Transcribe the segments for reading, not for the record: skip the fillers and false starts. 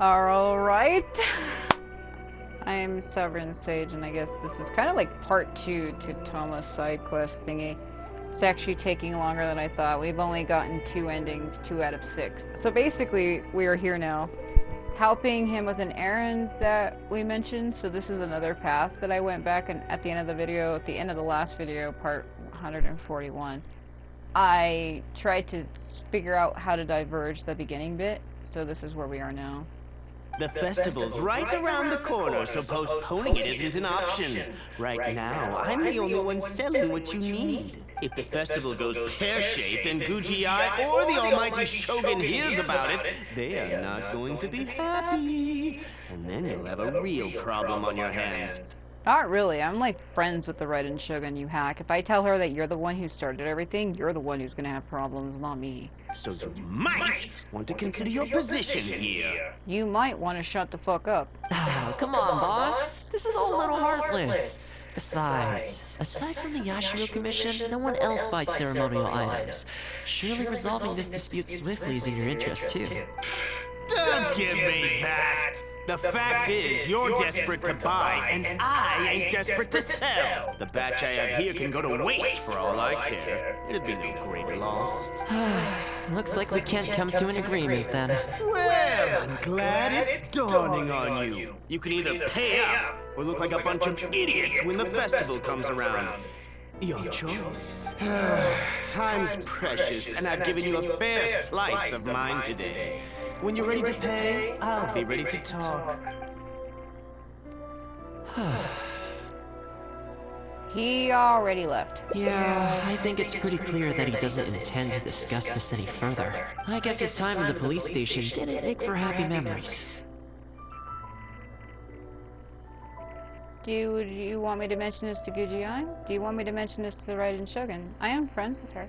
Alright. I am Sovereign Sage, and I guess this is kind of like part 2 to Thoma's side quest thingy. It's actually taking longer than I thought. We've only gotten 2 endings, 2 out of 6. So basically, we are here now, helping him with an errand that we mentioned. So this is another path that I went back and at the end of the video, at the end of the last video, part 141, I tried to figure out how to diverge the beginning bit. So this is where we are now. The festival's right around the corner, so postponing it isn't an option. Right now, I'm the only one selling what you need. If the festival goes pear-shaped and Guji-ai or the almighty Shogun hears about it, they are not going to be happy. And then you'll have a real problem on your hands. Not really. I'm like friends with the Raiden Shogun, you hack. If I tell her that you're the one who started everything, you're the one who's gonna have problems, not me. So you might want to consider your position here. You might want to shut the fuck up. Oh, come on, boss. This is all a little heartless. Besides, aside from the Yashiro Commission, no one else buys ceremonial items. Surely resolving this dispute swiftly is in your interest, too. Don't give me that. The fact is, you're desperate to buy, and I ain't desperate to sell. The batch I have here can go to waste for all I care. It'd be no great loss. Looks like we can't come to an agreement, then. Well, I'm glad it's dawning on you. You can either pay up, or look like a bunch of idiots when the festival comes around. Your choice. Time's precious, and I've given you a fair slice of mine today. When you're ready to pay, I'll be ready to talk. He already left. Yeah, I think it's pretty clear that he doesn't intend to discuss this any further. I guess his time in the police station didn't make for happy memories. Do you want me to mention this to Guji-ai? Do you want me to mention this to the Raiden Shogun? I am friends with her.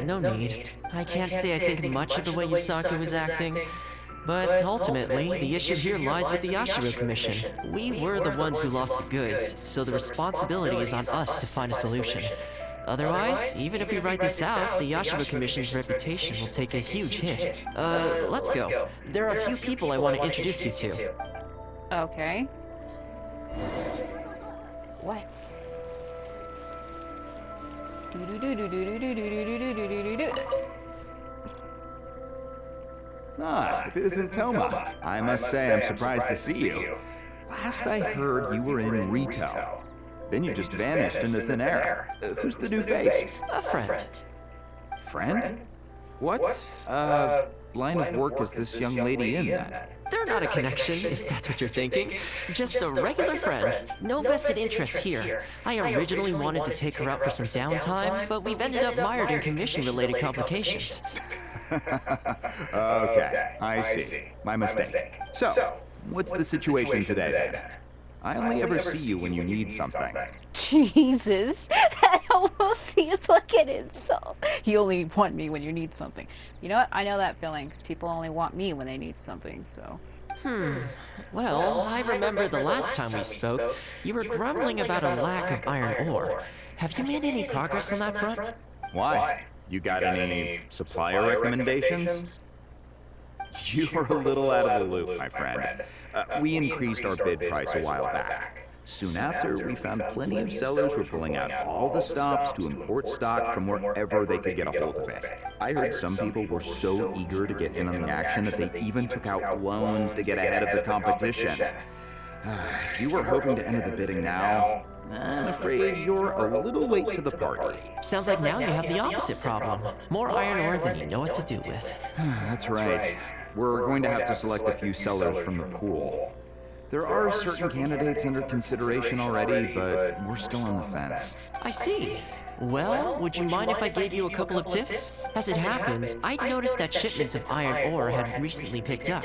No need. I can't say I think much of the way Yusaku was acting. But ultimately, the issue here lies with the Yashiro Commission. We were the ones who lost the goods, so the responsibility is on us to find a solution. Otherwise, even if we write this out, the Yashiro Commission's reputation will take a huge hit. Let's go. There are a few people I want to introduce you to. Okay. What? Ah, if it isn't Thoma. I must say I'm surprised to see you. Last I heard, you were in Rito. Then you just vanished into thin air. Who's the new face? A friend. Friend? What, line of work is this young lady in, then? They're not a connection, if that's what you're thinking. Just a regular friend. No vested interest here. I originally wanted to take her out for some downtime, but we've ended up mired in commission-related complications. Okay, I see. My mistake. So, what's the situation today, then? I only ever see you when you need something. Jesus, that almost seems like an insult. You only want me when you need something. You know what? I know that feeling, because people only want me when they need something, so... Well, I remember the last time we spoke, you were grumbling about a lack of iron ore. Have you made any progress on that front? Why? You got any supplier recommendations? You're a little out of the loop, my friend. We increased our bid price a while back. Soon after, we found plenty of sellers were pulling out all the stops to import stock from wherever they could get a hold of it. I heard some people were so eager to get in on the action that they even took out loans to get ahead of the competition. If you were hoping to enter the bidding now, I'm afraid you're a little late to the party. Sounds like now you have the opposite problem. More iron ore than you know what to do with. That's right. We're going to have to select a few sellers from the pool. There are certain candidates under consideration already, but we're still on the fence. I see. Well, would you mind if I gave you a couple of tips? As it happens, I'd noticed that shipments of iron ore had recently picked up.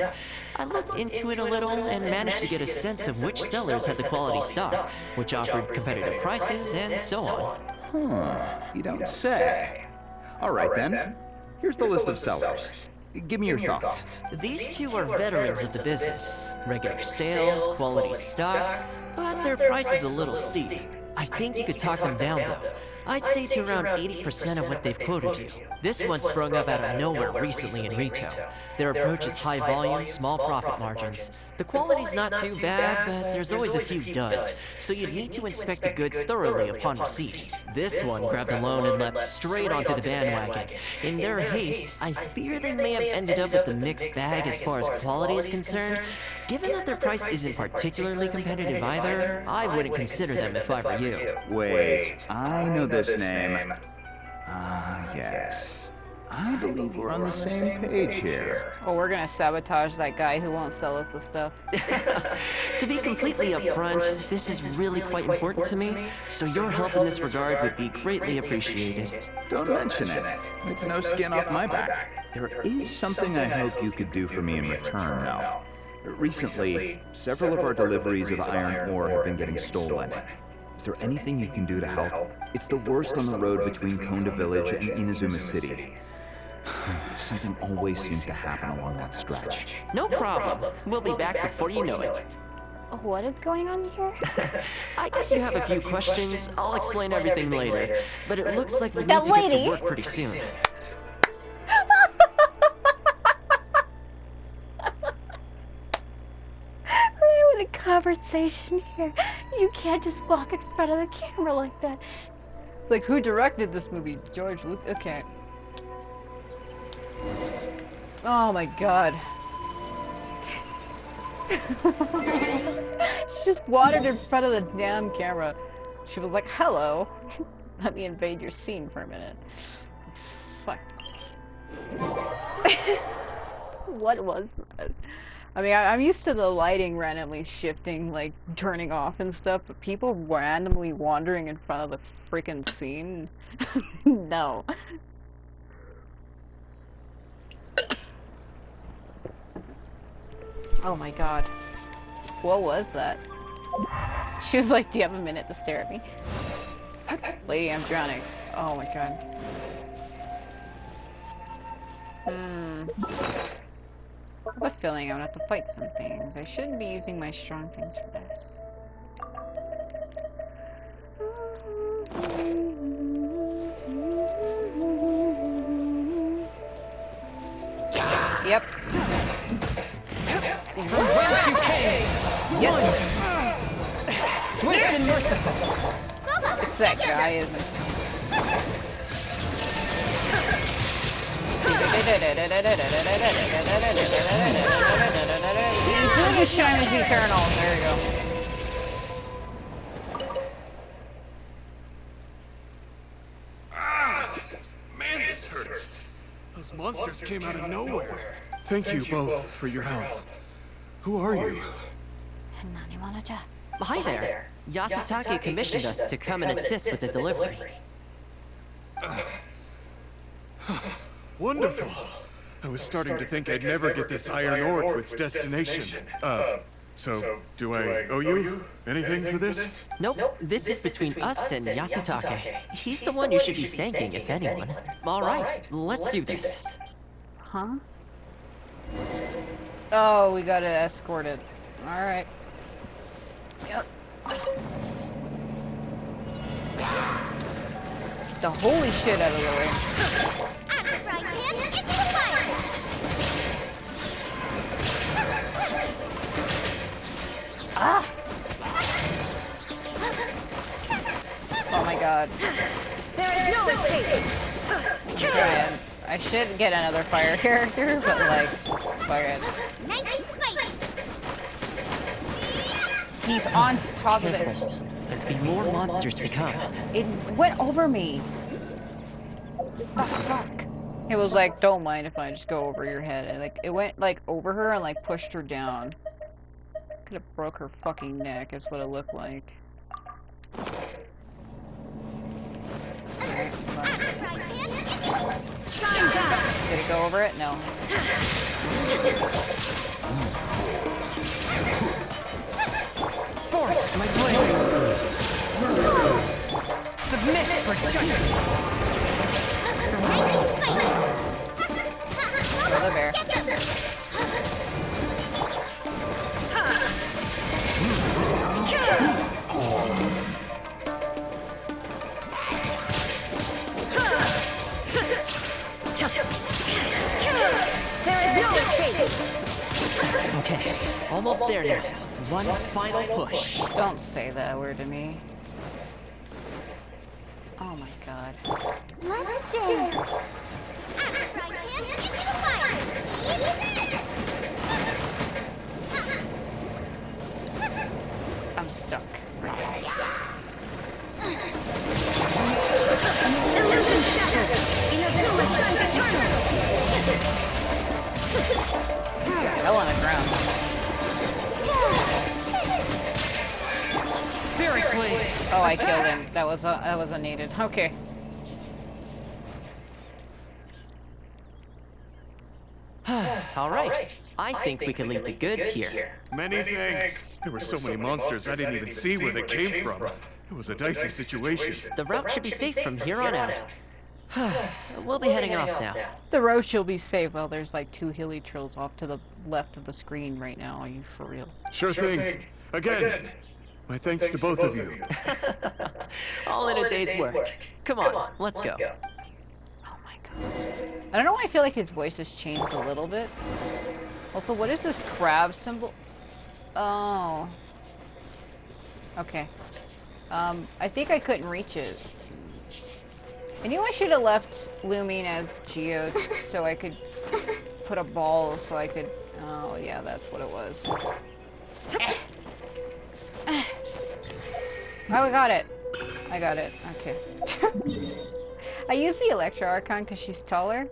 I looked into it a little and managed to get a sense of which sellers had the quality stock, which offered competitive prices, and so on. You don't say. All right then. Here's the list of sellers. Give me your thoughts. These two are veterans of the business. Regular sales, quality stock, but their price is a little steep. I think you could talk them down, though. I'd say to around 80% of what they've quoted you. This one sprung up out of nowhere recently in retail. Their approach is high volume, small profit margins. The quality's not too bad, but there's always a few duds, so you'd need to inspect the goods thoroughly upon receipt. This one grabbed a loan and leapt straight onto the bandwagon. In their haste, I fear they may have ended up with the mixed bag as far as quality is concerned. Given that their price isn't particularly competitive either, I wouldn't consider them if I were you. Wait, I know this name. Yes. I believe we're on the same page here. Oh, we're gonna sabotage that guy who won't sell us the stuff. To be completely upfront, this is really quite important to me, so your help in this regard would be greatly appreciated. Don't mention it. It's no skin off my back. There is something I hope you could do for me in return, though. Recently, several of our deliveries of iron ore have been getting stolen. Is there anything you can do to help? It's the worst on the road between Konda Village and Inazuma City. Something always seems to happen along that stretch. No problem. We'll be back before you know it. What is going on here? I guess you have a few questions. I'll explain everything later. But it looks like we need to get to work pretty soon. We're in a conversation here. You can't just walk in front of the camera like that. Like, who directed this movie? George Lucas? Okay. Oh my god. She just wandered in front of the damn camera. She was like, hello. Let me invade your scene for a minute. Fuck. What was that? I mean, I'm used to the lighting randomly shifting, like, turning off and stuff, but people randomly wandering in front of the freaking scene? No. Oh my god. What was that? She was like, do you have a minute to stare at me? Lady, I'm drowning. Oh my god. I have a feeling I'm gonna have to fight some things. I shouldn't be using my strong things for this. Yep. From whence you came! Yep. Swift and merciful! It's that guy, isn't it? He's doing his Chinese Eternals. There you go. Man, this hurts. Those monsters came out of nowhere. Thank you both for your help. Who are you? Hi there. Yasutake commissioned us to come and assist with the delivery. Wonderful. I was starting to think I'd never get this iron ore to its destination. So, do I owe you anything for this? Nope, this is between us and Yasutake. He's the one you should be thanking, if anyone. Alright, let's do this. Huh? Oh, we gotta escort it. Alright. Yep. The holy shit out of the way. Ah! Oh my god. There is no escape. Man, I should get another fire character, but like, fuck it. Nice and spicy. He's on top of it. Careful. There could be more monsters to come. It went over me. Oh, fuck. It was like, don't mind if I just go over your head. And like, it went like over her and like pushed her down. Could have broke her fucking neck, is what it looked like. Alright, fine. Shine down. Did it go over it? No. Forth, my blade! Submit for judgment! Nice and spicy. Kill the bear. Okay, almost there now. One final push. Don't say that word to me. Oh my god. Let's dance. Right hand into the fire. Eat this. I'm stuck. Illusion shattered. Inazuma shines eternal. Hell on the ground. Spirit Blade. Oh, I killed him. That was needed. Okay. All right. I think we can leave the goods here. Many thanks. There were so many monsters I didn't even see where they came from. It was a dicey situation. The route should be safe from here on out. We'll be heading off now. The road shall be safe. Well, there's like 2 hilly trills off to the left of the screen right now. Are you for real? Sure thing. Again, my thanks to both of you. All in a day's work. Come on, let's go. Oh my god. I don't know why I feel like his voice has changed a little bit. Also, what is this crab symbol? Oh. Okay. I think I couldn't reach it. I knew I should have left Lumine as Geode so I could put a ball so I could... Oh, yeah, that's what it was. Oh, I got it. I got it. Okay. I use the Electro Archon because she's taller.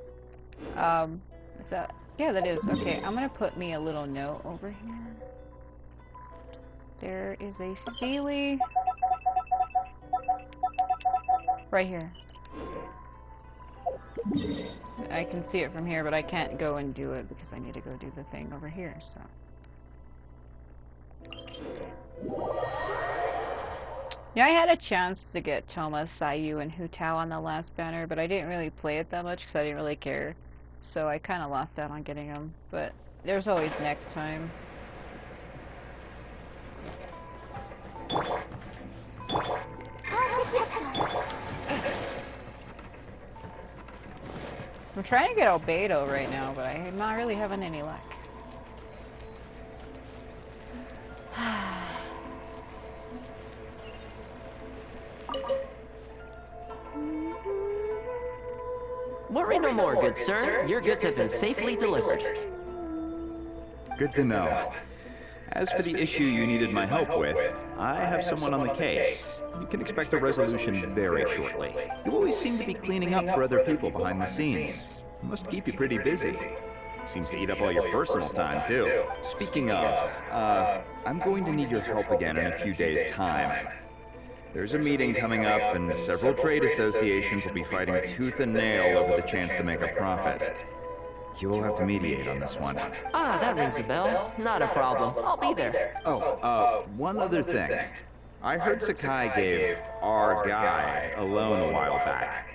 Is that... Yeah, that is. Okay, I'm gonna put me a little note over here. There is a Sealy... right here. I can see it from here, but I can't go and do it because I need to go do the thing over here, so... Yeah, I had a chance to get Thoma, Sayu, and Hu Tao on the last banner, but I didn't really play it that much because I didn't really care. So I kind of lost out on getting them, but there's always next time. God protect us. I'm trying to get Albedo right now, but I'm not really having any luck. Worry no more, good sir. Your goods have been safely delivered. Good to know. As for the issue you needed my help with, I have someone on the case. You can expect a resolution very shortly. You always seem to be cleaning up for other people behind the scenes. Must keep you pretty busy. Seems to eat up all your personal time, too. Speaking of, I'm going to need your help again in a few days' time. There's a meeting coming up, and several trade associations will be fighting tooth and nail over the chance to make a profit. You'll have to mediate on this one. Ah, that rings a bell. Not a problem. I'll be there. Oh, one other thing. I heard Sakai gave our guy a loan a while back.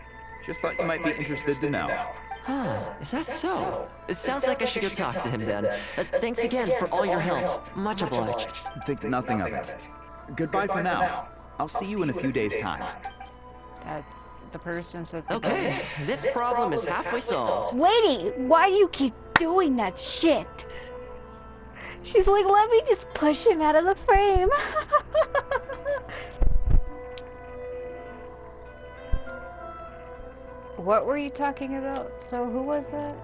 Just thought you might be interested to know. Huh, is that so? It sounds like I should go talk to him then. Thanks again for all your help. Much obliged. Think nothing of it. Goodbye for now. I'll see you in a few days' time. That's the person says. Okay, this problem is halfway solved. Lady, why do you keep doing that shit? She's like, let me just push him out of the frame. What were you talking about? So who was that?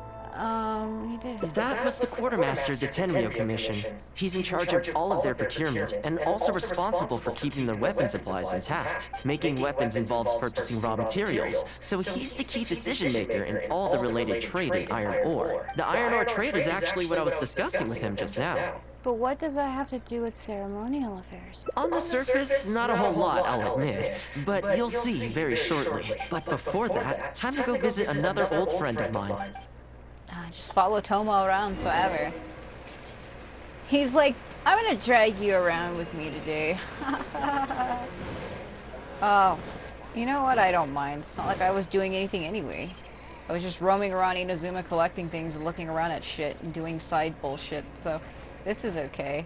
You did. That was the quartermaster of the Tenryo Commission. He's in charge of all of their procurement, and also responsible for keeping their weapon supplies intact. Making weapons involves purchasing raw materials, so he's the key decision maker in all the related trade in iron ore. The iron ore trade is actually what I was discussing with him just now. But what does that have to do with ceremonial affairs? On the surface, not a whole lot, I'll admit, but you'll see very shortly. But before that, time to go visit another old friend of mine. Just follow Thoma around forever. He's like, I'm gonna drag you around with me today. Oh, you know what? I don't mind. It's not like I was doing anything anyway. I was just roaming around Inazuma collecting things and looking around at shit and doing side bullshit, so this is okay.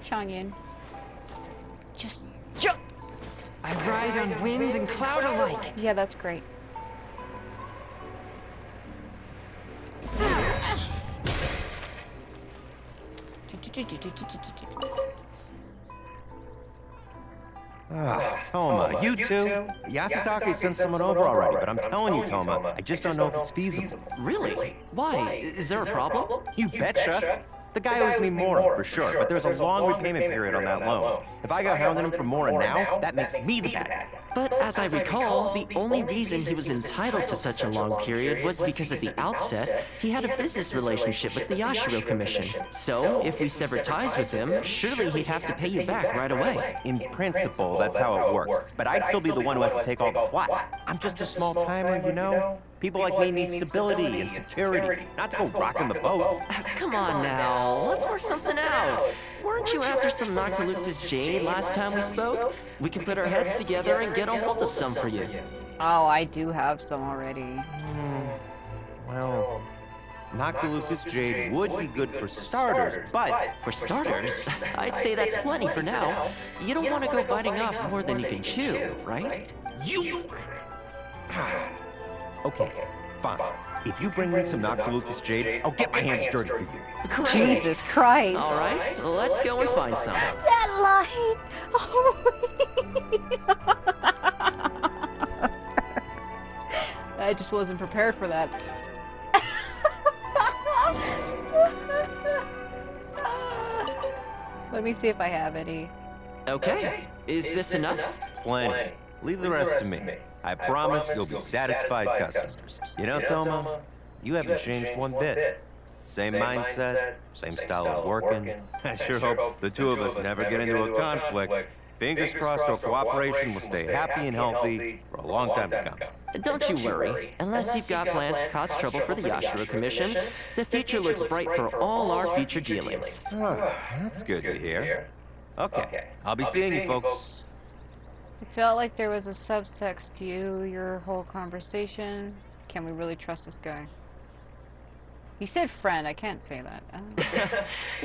Changyin. Just jump! I ride on wind and cloud alike. Yeah, that's great. Thoma, you two? Yasutake sent someone over already, but I'm telling you, Thoma, I just don't know if it's feasible. Really? Why? Is there a problem? You betcha. The guy owes me more, for sure, but there's a long repayment period on that loan. If I go hounding him for more now, that makes me the bad guy. But as I recall, the only reason he was entitled to such a long period was because at the outset, he had a business relationship with the Yashiro Commission. So, if we sever ties with him, surely he'd have to pay you back right away. In principle, that's how it works, but I'd still be the one who has to take all the flack. I'm just a small timer, you know? People like me need stability and security, not to go rocking the boat. Come on now, let's work something out. Weren't you after some Noctiluctus jade last time we spoke? We can put our heads together and get a hold of some for you. Oh, I do have some already. Well, Noctilucus jade would be good for starters, but... For starters, I'd say that's plenty for now. You don't want to go biting off more than you can chew, right? You... Okay, fine. If you bring me some Noctilucus jade, I'll get my hands dirty for you. Great. Jesus Christ. All right, let's go and find some. That line! Oh. I just wasn't prepared for that. Let me see if I have any. Okay, is this enough? Plenty. Leave the rest to me. I promise you'll be satisfied customers. You know, Thoma, you haven't changed one bit. Same mindset, same style of working. I sure hope the two of us never get into a conflict. Fingers crossed our cooperation will stay happy and healthy for a long time to come. Don't you worry. Unless you've got plans to cause trouble for the Yashiro Commission, the future looks bright for all our future dealings. That's good to hear. Okay, I'll be seeing you folks. I felt like there was a subtext to your whole conversation. Can we really trust this guy? He said friend, I can't say that.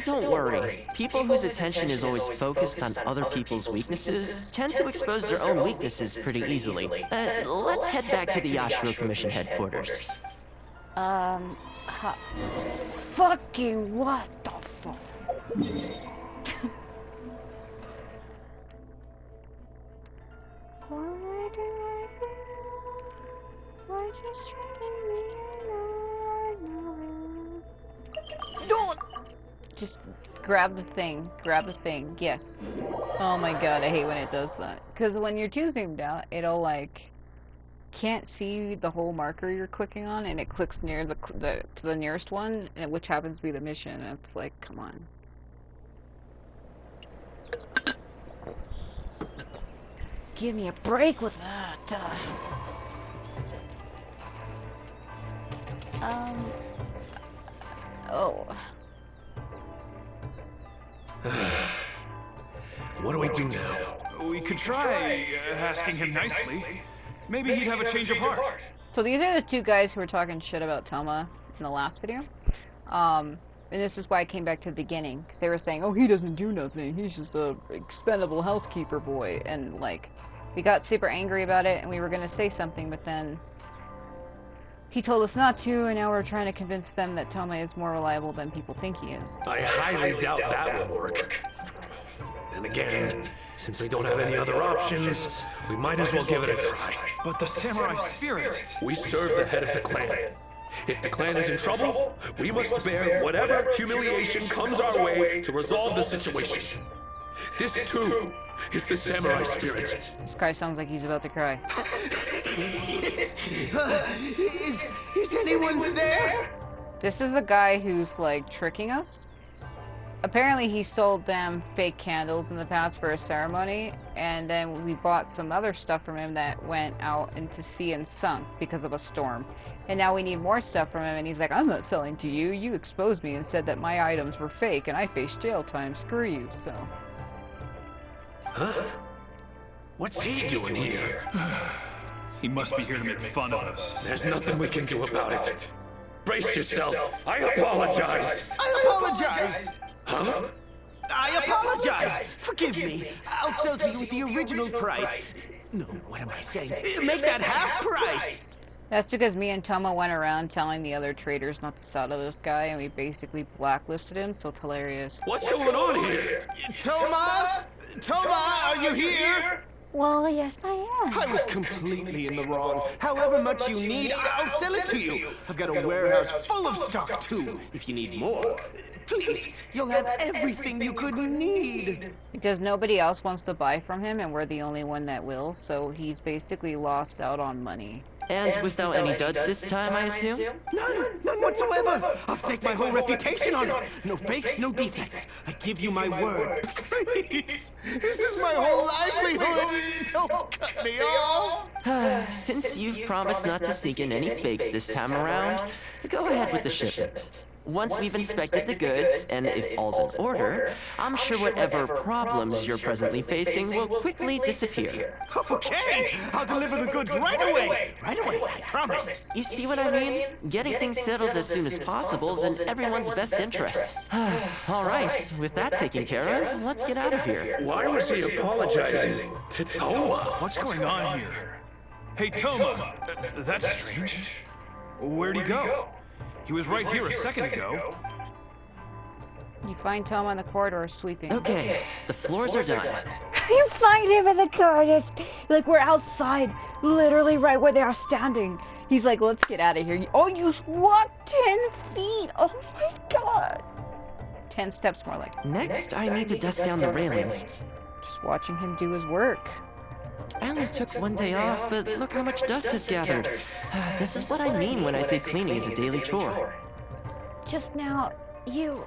Don't worry. People whose attention is always focused on other people's weaknesses tend to expose their own weaknesses pretty easily. Let's head back to the Yashiro Commission headquarters. Fucking what the fuck? Why just No! Just grab the thing, yes. Oh my god, I hate when it does that. Because when you're too zoomed out, it'll like, can't see the whole marker you're clicking on, and it clicks near to the nearest one, which happens to be the mission, and it's like, come on. give me a break with that? Oh. What do we do now? We could try asking him nicely. Maybe he'd have a change of heart. So these are the two guys who were talking shit about Thoma in the last video. And this is why I came back to the beginning, because they were saying, oh, he doesn't do nothing, he's just a expendable housekeeper boy, and like, we got super angry about it, and we were gonna say something, but then he told us not to, and now we're trying to convince them that Thoma is more reliable than people think he is. I highly doubt that would work. And again, since we don't have any other options, we might as well give it a try. But the samurai spirit... We serve the head of the clan. If the clan is in trouble, we must bear whatever humiliation comes our way to resolve the situation. This, too, is the samurai spirit. This guy sounds like he's about to cry. Is anyone there? This is a guy who's, like, tricking us. Apparently he sold them fake candles in the past for a ceremony, and then we bought some other stuff from him that went out into sea and sunk because of a storm. And now we need more stuff from him, and he's like, I'm not selling to you. You exposed me and said that my items were fake, and I faced jail time. Screw you, so... Huh? What's he doing here? He must be here to make fun of us. There's nothing we can do about it. Brace yourself. I apologize. I apologize. Huh? I apologize. Forgive me. I'll sell to you at the original price. No, what am I saying? Make that half price. That's because me and Thoma went around telling the other traders not to sell to this guy, and we basically blacklisted him, so it's hilarious. What's going on here? Thoma? Thoma, are you here? Well, yes, I am. I was completely in the wrong. However much you need, I'll sell it to you. I've got a warehouse full of stock, too, if you need more. Please, you'll have everything you could need. Because nobody else wants to buy from him, and we're the only one that will, so he's basically lost out on money. And without any duds this time, I assume? None whatsoever. I'll stake my whole reputation on it. No fakes, no defects. I give you my word. Please, this is my whole livelihood. Don't cut me off. Since you've promised not to sneak in any fakes this time around, go ahead with the shipment. Once we've inspected the goods, and if all's in order, I'm sure whatever problems you're presently facing will quickly disappear. Okay, I'll deliver the goods right away. Right away, I promise. You see what I mean? Getting things settled as soon as possible is in everyone's best interest. All right, with that taken care of, let's get out of here. Why was he apologizing to Thoma? What's going on here? Hey, Thoma! That's strange. Where'd he go? He was right here a second ago. You find Thoma in the corridor sweeping. Okay, the floors are done. You find him in the corridor. Like, we're outside, literally right where they are standing. He's like, let's get out of here. Oh, you walked 10 feet. Oh my god. 10 steps more like. Next, I need to dust down the railings. Just watching him do his work. I only took one day off, but look how much dust has gathered. This is what I mean when I say cleaning is a daily chore. Just now, you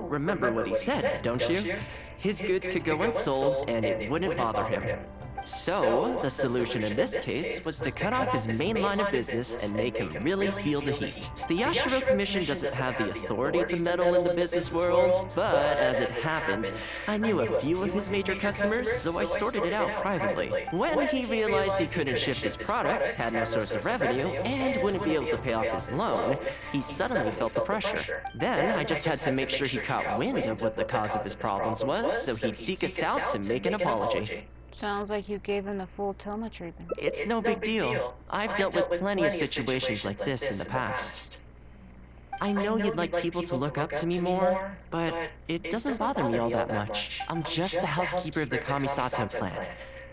remember what he said, don't you? His goods could go unsold, and it wouldn't bother him. So, the solution in this case was to cut off his main line of business and make him really feel the heat. The Yashiro Commission doesn't have the authority to meddle in the business world, but as it happened, I knew a few of his major customers, so I sorted it out privately. When he realized he couldn't shift his product, had no source of revenue, and wouldn't be able to pay off his loan, he suddenly felt the pressure. Then, I just had to make sure he caught wind of what the cause of his problems was, so he'd seek us out to make an apology. Sounds like you gave him the full Thoma treatment. It's no big deal. I've dealt with plenty of situations like this in the past. I know you'd like people to look up to me more, but it doesn't bother me all that much. I'm just the housekeeper of the Kamisato clan.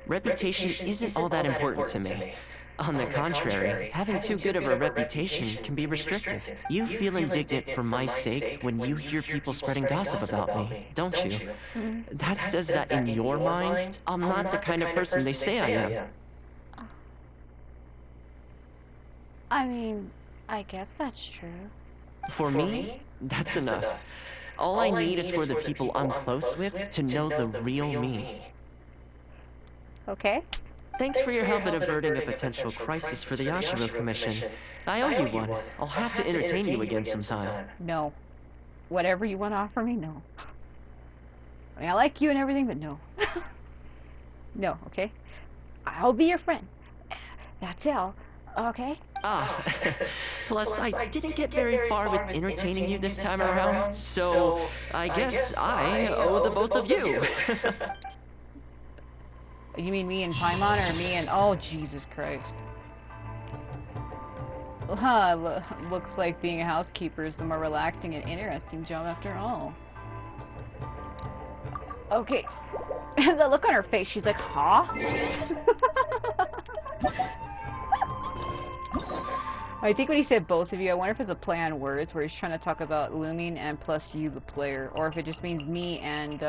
Reputation isn't all that important to me. On the contrary, having too good of a reputation can be restrictive. You feel indignant for my sake when you hear people spreading gossip about me, don't you? That says that in your mind, I'm not the kind of person they say I am. I mean, I guess that's true. For me, that's enough. All I need is for the people I'm close with to know the real me. Okay. Thanks for your help in averting a potential crisis for the Yashiro Commission. I owe you one. I'll have to entertain you again sometime. No. Whatever you want to offer me, no. I mean, I like you and everything, but no. No, okay? I'll be your friend. That's all, okay? Plus I didn't get very far with entertaining you this time around, so I guess I owe the both of you. You mean me and Paimon, or me and... Oh, Jesus Christ. Looks like being a housekeeper is the more relaxing and interesting job after all. Okay. The look on her face, she's like, huh? I think when he said both of you, I wonder if it's a play on words where he's trying to talk about Looming and plus you, the player, or if it just means me and,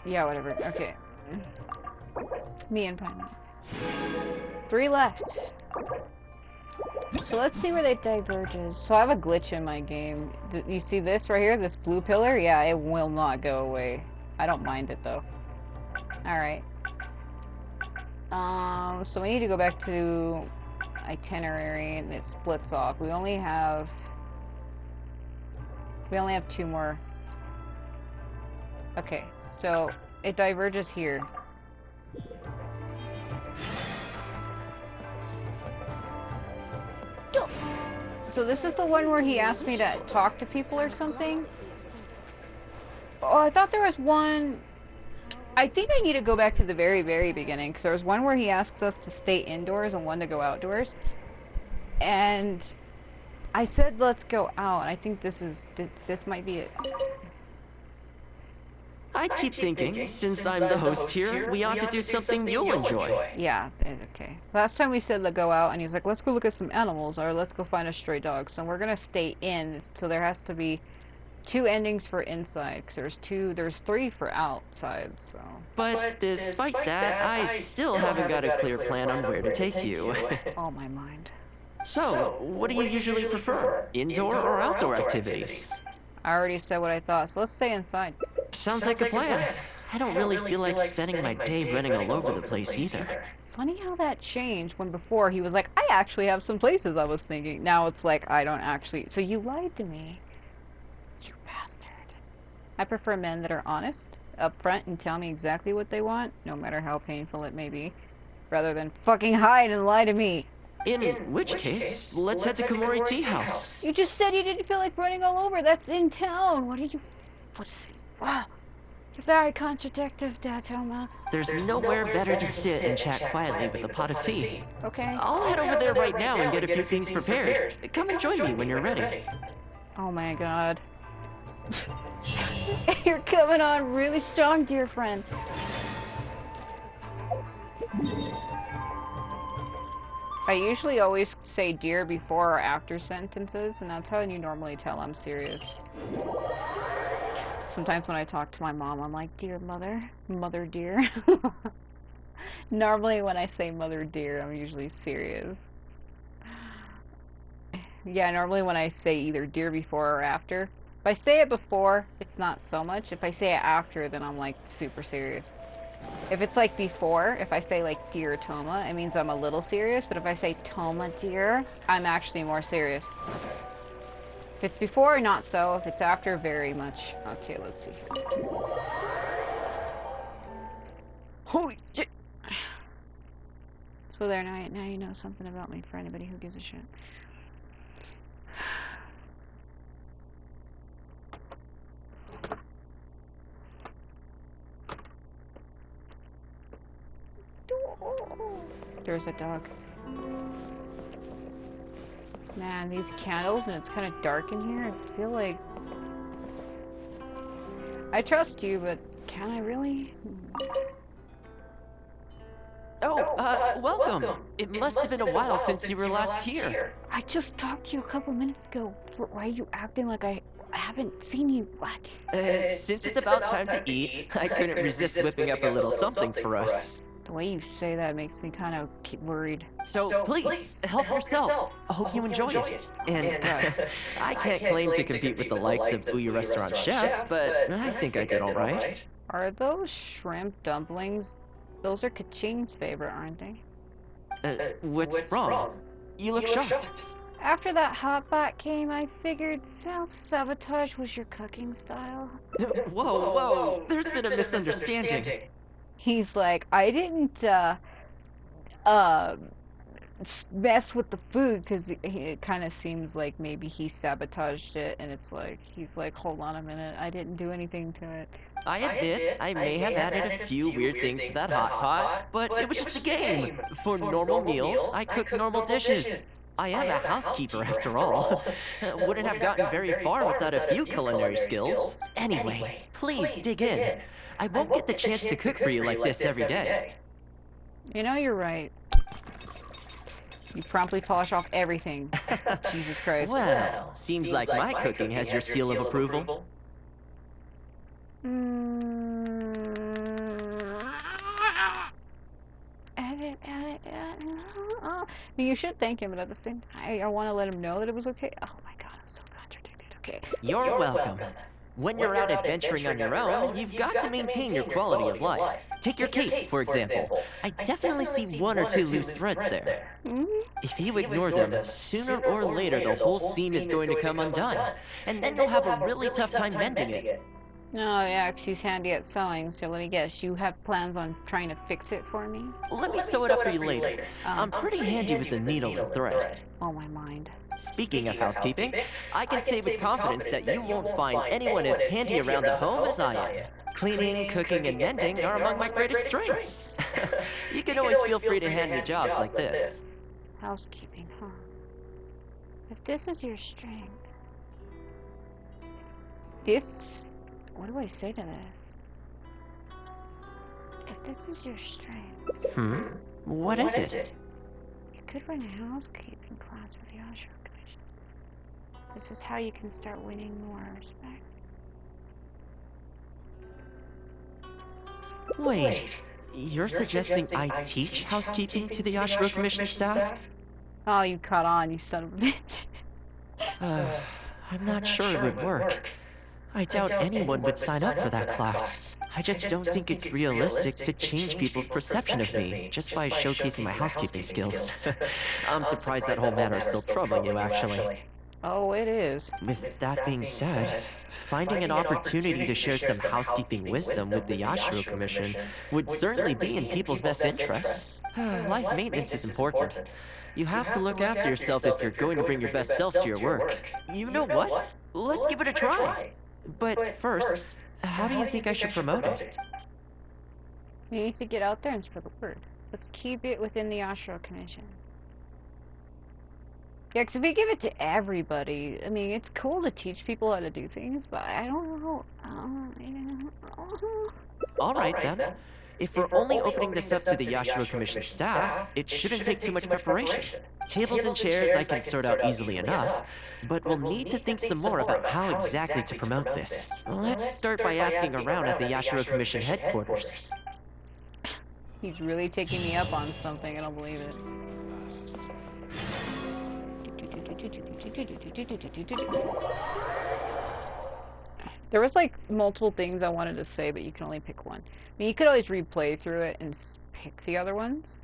yeah, whatever. Okay. Me and Paimon. 3 left. So let's see where they diverges. So I have a glitch in my game. You see this right here? This blue pillar? Yeah, it will not go away. I don't mind it though. Alright. So we need to go back to itinerary and it splits off. We only have 2 more. Okay. So, it diverges here. So this is the one where he asked me to talk to people or something? Oh, I thought there was one... I think I need to go back to the very, very beginning, because there was one where he asks us to stay indoors and one to go outdoors. And I said, let's go out. And I think this might be it. I keep thinking, since I'm the host here, we ought to do something you'll enjoy. Yeah, okay. Last time we said let's go out, and he's like, let's go look at some animals, or let's go find a stray dog. So we're gonna stay in, so there has to be 2 endings for inside, because there's 3 for outside, so. But despite that, I still haven't got a clear plan on where to take you. Oh, my mind. So, what do you usually prefer? Indoor or outdoor activities? I already said what I thought, so let's stay inside. Sounds like a plan. I don't really feel like spending my day running all over the place either. Funny how that changed when before he was like, I actually have some places I was thinking. Now it's like, I don't actually. So you lied to me. You bastard. I prefer men that are honest, upfront, and tell me exactly what they want, no matter how painful it may be, rather than fucking hide and lie to me. In which case, let's head to Komori Tea House. You just said you didn't feel like running all over. That's in town. What is it? Wow. You're very contradictive, Thoma. There's nowhere better to sit and chat quietly with a pot of tea. Okay. I'll head over there right now and get a few things prepared. Come and join me when you're ready. Oh my god. You're coming on really strong, dear friend. I usually always say dear before or after sentences, and that's how you normally tell I'm serious. Sometimes when I talk to my mom, I'm like, dear mother, mother dear. Normally when I say mother dear, I'm usually serious. Yeah, normally when I say either dear before or after. If I say it before, it's not so much. If I say it after, then I'm like super serious. If it's like before, if I say like dear Thoma, it means I'm a little serious, but if I say Thoma dear, I'm actually more serious. If it's before, not so. If it's after, very much. Okay, let's see here. Holy shit! So there, now you know something about me for anybody who gives a shit. There's a dog. Man, these candles, and it's kind of dark in here. I feel like... I trust you, but can I really? Oh, welcome. It must have been a while since you were last here. I just talked to you a couple minutes ago. Why are you acting like I haven't seen you? What? Since it's about time to eat, I couldn't resist whipping up a little something for us. The way you say that makes me kind of worried. So please, help yourself. I hope you enjoy it. And I can't claim to compete with the likes of Booyah Restaurant Chef, but I think I did all right. Are those shrimp dumplings? Those are Kaching's favorite, aren't they? What's wrong? You look shocked. After that hot pot came, I figured self-sabotage was your cooking style. Whoa. There's been a misunderstanding. He's like, I didn't, mess with the food, because it kind of seems like maybe he sabotaged it, and it's like, he's like, hold on a minute, I didn't do anything to it. I admit, I may have added a few weird things to that hot pot, but it was just a game. For normal meals, I cook normal dishes. I am a housekeeper after all. Wouldn't have gotten very far without a few culinary skills. Anyway, please dig in. I won't get the chance to cook for you like this every day. You know, you're right. You promptly polish off everything. Jesus Christ. Well, seems like my cooking has your seal of approval. Edit. I mean, you should thank him, but at the same time, I want to let him know that it was okay. Oh my god, I'm so contradicted. Okay. You're welcome. When you're out adventuring on your own, you've got to maintain your quality of life. Take your cape, for example. I definitely see 1 or 2 loose threads there. If you ignore them, sooner or later the whole scene is going to come undone, and then you'll have a really tough time mending it. No, yeah, she's handy at sewing, so let me guess, you have plans on trying to fix it for me? Let me sew it up for you later. I'm pretty handy with the needle and thread. Oh, my mind. Speaking of housekeeping, I can say with confidence that you won't find anyone as handy around the home as I am. Cleaning, cooking, and mending are among my greatest strengths. You can always feel free to hand me jobs like this. Housekeeping, huh? If this is your strength... This... What do I say to this? If this is your strength... What is it? You could run a housekeeping class for the Ashura Commission. This is how you can start winning more respect. Wait, you're suggesting I teach housekeeping to the Ashura Commission staff? Oh, you caught on, you son of a bitch. I'm not sure it would work. I doubt anyone would sign up for that class. I just don't think it's realistic to change people's perception of me just by showcasing my housekeeping skills. I'm surprised that whole matter is still troubling you, actually. Oh, it is. With that being said, finding an opportunity to share some housekeeping wisdom with the Ashura Commission would certainly be in people's best interests. Life maintenance is important. You have to look after yourself if you're going to bring your best self to your work. You know what? Let's give it a try. But first, how do you think I should promote it? You need to get out there and spread the word. Let's keep it within the Ashura Commission. Yeah, because if we give it to everybody, I mean, it's cool to teach people how to do things, but I don't know. Alright then. If we're only opening this up to the Ashura Commission staff, it shouldn't take too much preparation. Tables and chairs I can sort out easily enough, but we'll need to think some more about how exactly to promote this. Let's start by asking around at the Ashura Commission headquarters. He's really taking me up on something, I don't believe it. There was like multiple things I wanted to say, but you can only pick one. I mean, you could always replay through it and pick the other ones,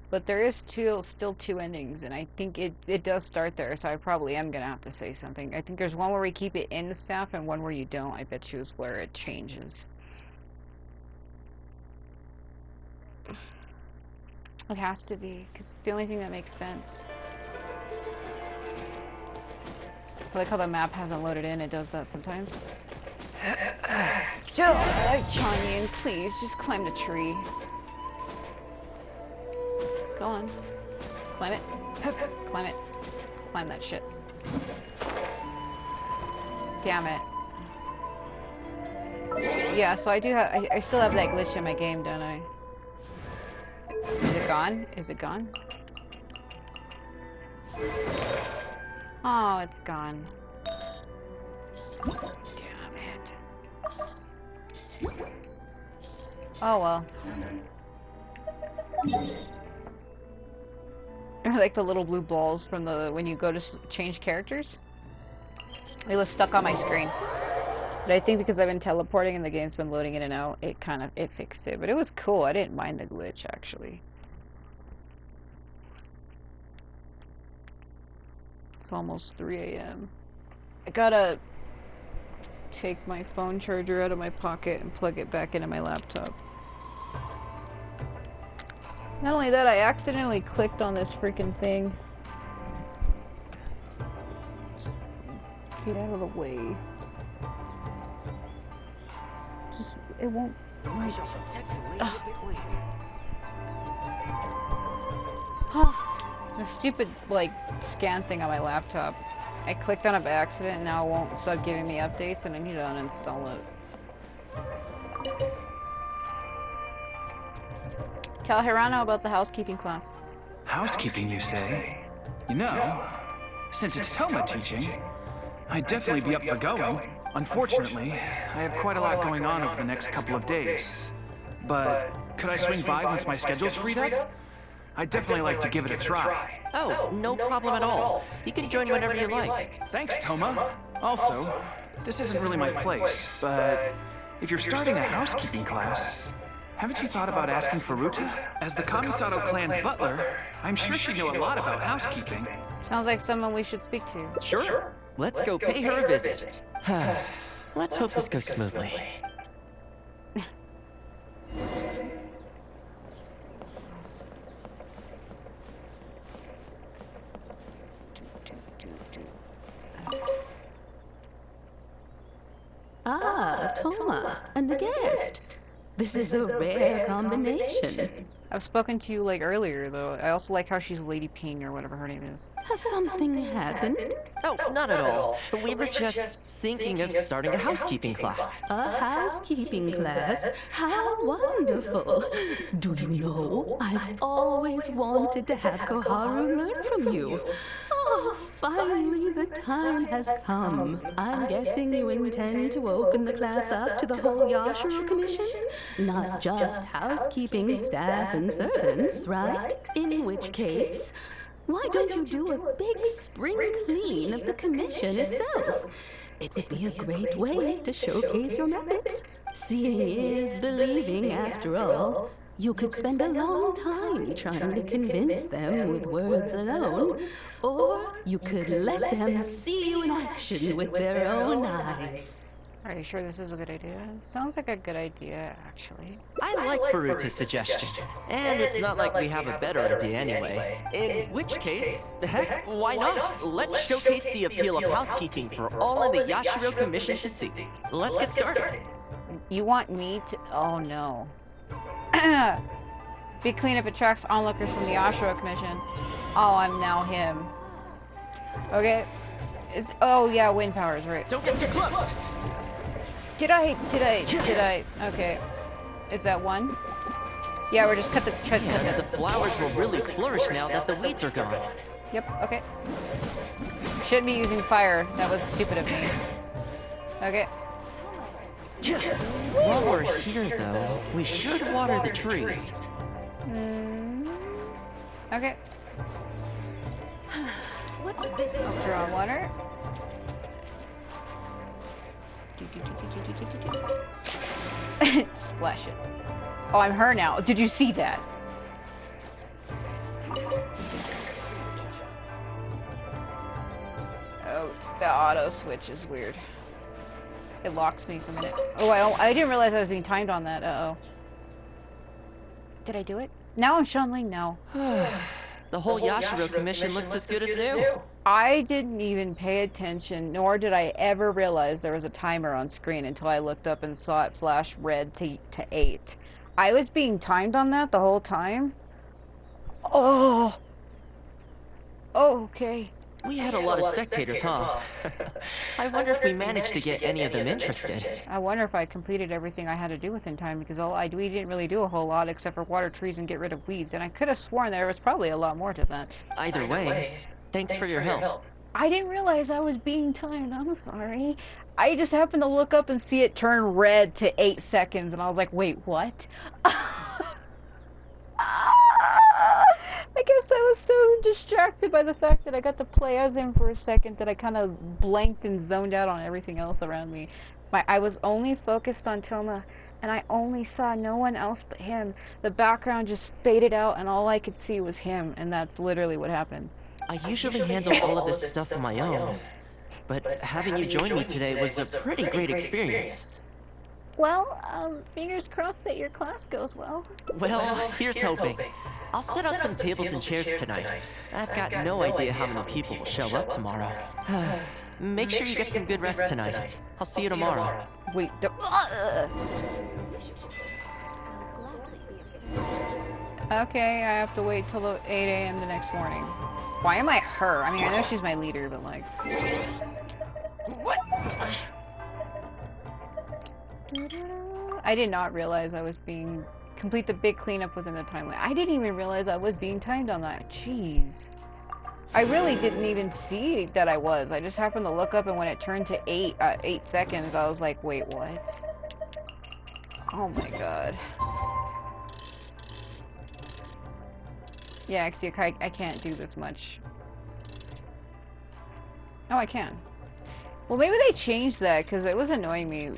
but there is still two endings, and I think it does start there, so I probably am gonna have to say something. I think there's one where we keep it in the staff and one where you don't. I bet you is where it changes. It has to be, because it's the only thing that makes sense. I like how the map hasn't loaded in, it does that sometimes. Chanyin, please, just climb the tree. Go on. Climb it. Climb it. Climb that shit. Damn it. Yeah, so I do have, I still have that glitch in my game, don't I? Is it gone? Is it gone? Oh, it's gone. Damn it. Oh well. I like the little blue balls from the when you go to change characters. They were stuck on my screen. But I think because I've been teleporting and the game's been loading in and out, it fixed it. But it was cool. I didn't mind the glitch actually. It's almost 3 a.m. I gotta take my phone charger out of my pocket and plug it back into my laptop. Not only that, I accidentally clicked on this freaking thing. Just get out of the way. Just, it won't. I shall protect the lady of the clan. The stupid, like, scan thing on my laptop. I clicked on it by accident and now it won't start giving me updates and I need to uninstall it. Tell Hirano about the housekeeping class. Housekeeping, you say? You know, since it's Thoma teaching, I'd definitely be up for going. Unfortunately, I have quite a lot going on over the next couple of days. But could I swing by once my schedule's freed up? I'd definitely like to give it a try. Oh, no problem at all. You can join whenever you like. Thanks, Thoma. Also, this isn't really my place, but if you're starting a housekeeping class, haven't you thought about asking for Ruta? As the Kamisato clan's butler, I'm sure she'd know a lot about housekeeping. Sounds like someone we should speak to. Sure. Let's go pay her a visit. Let's hope this goes smoothly. Thoma and a guest. This is a rare combination. I've spoken to you like earlier though. I also like how she's Lady Ping or whatever her name is. Has something happened? Oh, not at all. We were just thinking of starting a housekeeping class. A housekeeping class? How wonderful! Do you know, I've always wanted to have Koharu learn from you. Oh, finally the time has come. I'm guessing you intend to open the class up to the whole Yashiro Commission? Not just housekeeping staff and servants, right? In which case, why don't you do a big spring clean of the commission itself? It would be a great way to showcase your methods. Seeing is believing, after all. You could spend a long time trying to convince them with words alone, or you could let them see you in action with their own eyes. Are you sure this is a good idea? Sounds like a good idea, actually. I like Faruta's suggestion. And it's not like we have a better idea anyway. In which case, heck, why not? Let's showcase the appeal of housekeeping for all in the Yashiro Commission to see. Let's get started. You want me to... Oh no. Big cleanup attracts onlookers from the Yashiro Commission. Oh, I'm now him. Okay. Oh yeah, wind powers, right. Don't get too close! Did I? Okay. Is that one? Yeah, we're just cut the... The flowers will really flourish now that the weeds are gone. Yep, okay. Shouldn't be using fire. That was stupid of me. Okay. While we're here, though, we should water the trees. Okay. What's this? Draw water. Splash it. Oh, I'm her now. Did you see that? Oh, the auto switch is weird. It locks me for a minute. Oh, I didn't realize I was being timed on that. Uh-oh. Did I do it? Now I'm Shanling now. The whole Yashiro Commission looks as good as new. I didn't even pay attention, nor did I ever realize there was a timer on screen until I looked up and saw it flash red to 8. I was being timed on that the whole time? Oh! Oh, okay. We had a lot of spectators, huh? I wonder if we managed to get any of them interested. I wonder if I completed everything I had to do within time, because we didn't really do a whole lot except for water trees and get rid of weeds, and I could have sworn there was probably a lot more to that. Either way, thanks for your help. I didn't realize I was being timed, I'm sorry. I just happened to look up and see it turn red to 8 seconds, and I was like, wait, what? I guess I was so distracted by the fact that I got to play as him for a second that I kind of blanked and zoned out on everything else around me. I was only focused on Thoma, and I only saw no one else but him. The background just faded out, and all I could see was him, and that's literally what happened. I usually handle all of this stuff on my own, but having you join me today was a pretty great experience. Well, fingers crossed that your class goes well. Well, here's hoping. I'll set out some tables and chairs tonight. I've got no idea how many people will show up tomorrow. Make sure you get some good rest tonight. I'll see you tomorrow. Wait, okay, I have to wait till 8 a.m. the next morning. Why am I her? I mean, I know she's my leader, but like... What? I did not realize I was being... Complete the big cleanup within the time limit. I didn't even realize I was being timed on that. Jeez. I really didn't even see that I was. I just happened to look up, and when it turned to 8 seconds, I was like, wait, what? Oh my god. Yeah, actually, I can't do this much. Oh, I can. Well, maybe they changed that, because it was annoying me.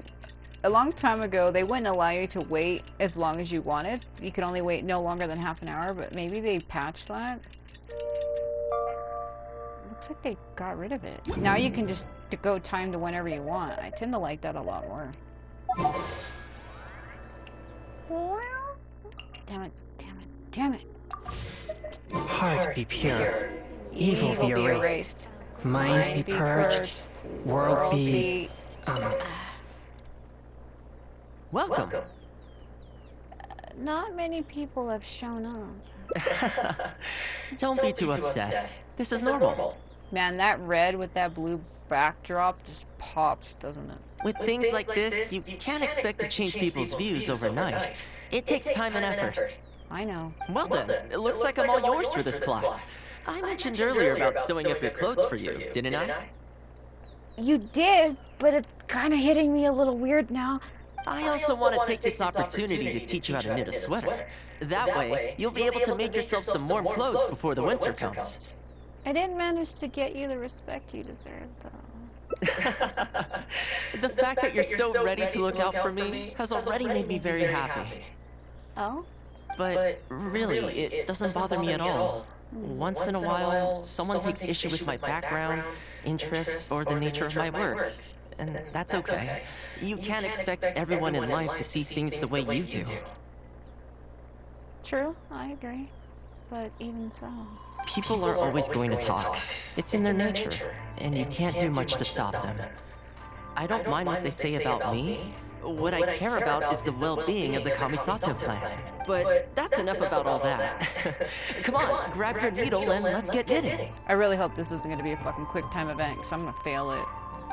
A long time ago, they wouldn't allow you to wait as long as you wanted. You could only wait no longer than half an hour, but maybe they patched that. Looks like they got rid of it. Now you can just go time to whenever you want. I tend to like that a lot more. Damn it, damn it, damn it. Heart be pure, evil be erased, mind be purged, world be... Welcome. Not many people have shown up. Don't be too upset. This is normal. Man, that red with that blue backdrop just pops, doesn't it? With things like this, you can't expect to change people's views overnight. It takes time and effort. I know. Well then, it looks like I'm all yours for this class. I mentioned earlier about sewing up your clothes for you, didn't I? You did, but it's kind of hitting me a little weird now. I also want to take this opportunity to teach you how to knit a sweater. That way, you'll be able to make yourself some warm clothes before the winter comes. I didn't manage to get you the respect you deserve, though. The fact that you're so ready to look out for me has already made me very happy. Oh? But really, it doesn't bother me at all. Once in a while, someone takes issue with my background, interests, or the nature of my work. And that's okay. You can't expect everyone in life to see things the way you do. True, I agree. But even so... People are always going to talk. It's in their nature, and you can't do much to stop them. I don't mind what they say about me. What I care about is the well-being of the Kamisato clan. But that's enough about all that. Come on, grab your needle and let's get knitting. I really hope this isn't going to be a fucking quick time event, because I'm going to fail it.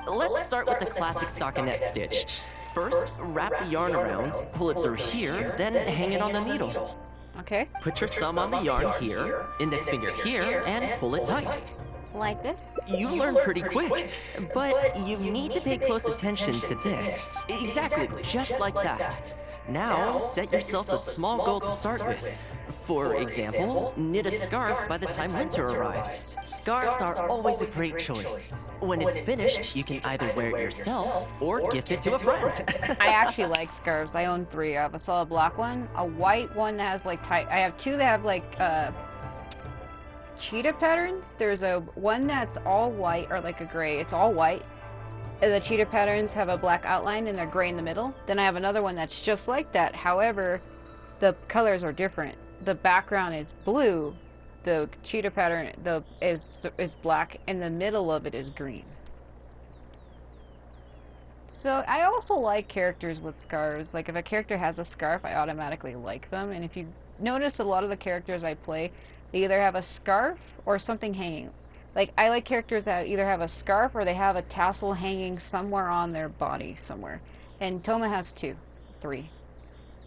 Let's start with the classic stockinette stitch. First, wrap the yarn around, pull it through here, then hang it on the needle. Okay. Put your thumb on the yarn here, index finger here, and pull it tight. Like this? You learn pretty quick, but you need to pay close attention to this. Exactly, just like that. Now, set yourself a small goal to start with. For example, knit a scarf by the time winter arrives. Scarves are always a great choice. When it's finished, you can either wear it yourself or gift it to a friend. I actually like scarves. I own 3. I have a solid black one, a white one that has like I have 2 that have like cheetah patterns. There's a one that's all white, or like a gray. It's all white. The cheetah patterns have a black outline and they're gray in the middle. Then I have another one that's just like that. However, the colors are different. The background is blue. The cheetah pattern is black, and the middle of it is green. So I also like characters with scarves. Like if a character has a scarf, I automatically like them. And if you notice, a lot of the characters I play, they either have a scarf or something hanging. Like, I like characters that either have a scarf or they have a tassel hanging somewhere on their body somewhere. And Thoma has 3.